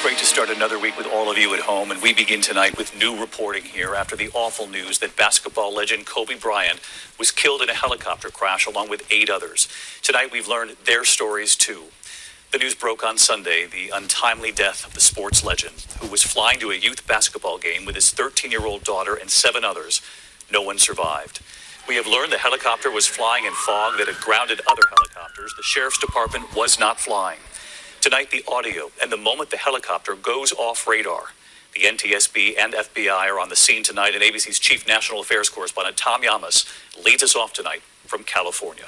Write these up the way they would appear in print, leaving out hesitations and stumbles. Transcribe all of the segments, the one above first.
great to start another week with all of you at home, and we begin tonight with new reporting here after the awful news that basketball legend Koby Bryant was killed in a helicopter crash along with 8 others. Tonight we've learned their stories too. The news broke on Sunday, the untimely death of the sports legend, who was flying to a youth basketball game with his 13-year-old daughter and 7 others. No one survived. We have learned the helicopter was flying in fog that had grounded other helicopters. The sheriff's department was not flying. Tonight, the audio and the moment the helicopter goes off radar. The NTSB and FBI are on the scene tonight, and ABC's chief national affairs correspondent Tom Llamas leads us off tonight from California.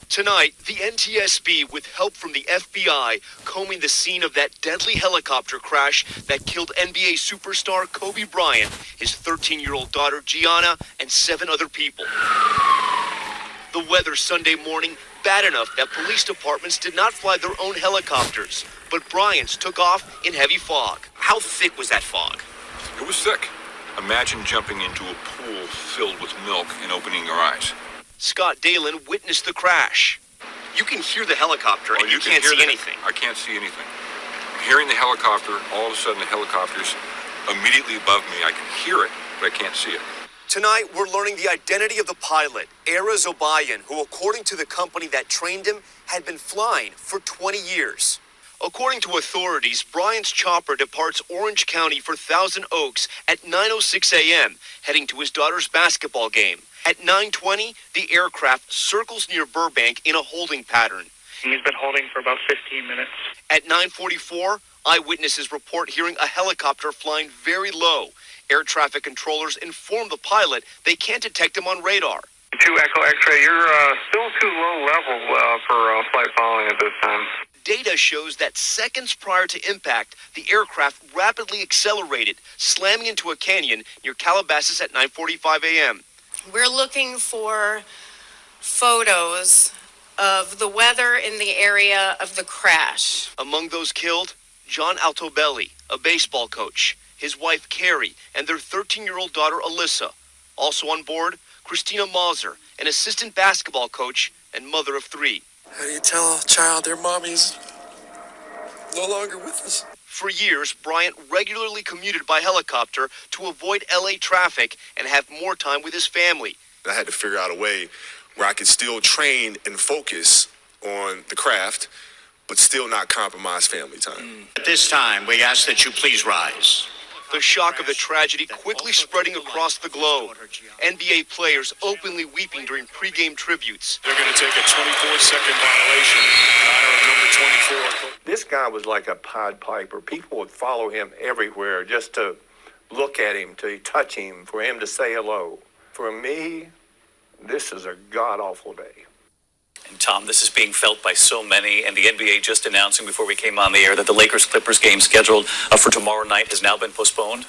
Tonight, the NTSB, with help from the FBI, combing the scene of that deadly helicopter crash that killed NBA superstar Koby Bryant, his 13-year-old daughter Gianna, and 7 other people. The weather Sunday morning bad enough that police departments did not fly their own helicopters, but Bryant's took off in heavy fog. How thick was that fog? It was thick. Imagine jumping into a pool filled with milk and opening your eyes. Scott Dalen witnessed the crash. You can hear the helicopter and you can't see anything. I can't see anything. Hearing the helicopter, all of a sudden the helicopter's immediately above me. I can hear it, but I can't see it. Tonight, we're learning the identity of the pilot, Era Zobayan, who, according to the company that trained him, had been flying for 20 years. According to authorities, Bryant's chopper departs Orange County for Thousand Oaks at 9:06 a.m., heading to his daughter's basketball game. At 9:20, the aircraft circles near Burbank in a holding pattern. He's been holding for about 15 minutes. At 9:44, eyewitnesses report hearing a helicopter flying very low. Air traffic controllers inform the pilot they can't detect him on radar. 2 Echo X-ray, you're still too low level for flight following at this time. Data shows that seconds prior to impact, the aircraft rapidly accelerated, slamming into a canyon near Calabasas at 9:45 a.m. We're looking for photos of the weather in the area of the crash. Among those killed, John Altobelli, a baseball coach, his wife Carrie, and their 13-year-old daughter Alyssa. Also on board, Christina Mauser, an assistant basketball coach and mother of 3. How do you tell a child their mommy's no longer with us? For years, Bryant regularly commuted by helicopter to avoid LA traffic and have more time with his family. I had to figure out a way where I could still train and focus on the craft, but still not compromise family time. At this time, we ask that you please rise. The shock of the tragedy quickly spreading across the globe. NBA players openly weeping during pregame tributes. They're going to take a 24-second violation in honor of number 24. This guy was like a Pied Piper. People would follow him everywhere just to look at him, to touch him, for him to say hello. For me, this is a god-awful day. And Tom, this is being felt by so many, and the NBA just announcing before we came on the air that the Lakers-Clippers game scheduled for tomorrow night has now been postponed.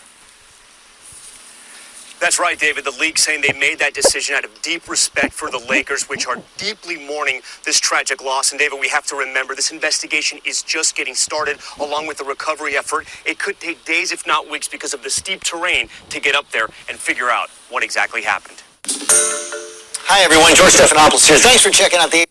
That's right, David. The league saying they made that decision out of deep respect for the Lakers, which are deeply mourning this tragic loss. And David, we have to remember this investigation is just getting started, along with the recovery effort. It could take days, if not weeks, because of the steep terrain to get up there and figure out what exactly happened. Hi, everyone. George Stephanopoulos here. Thanks for checking out the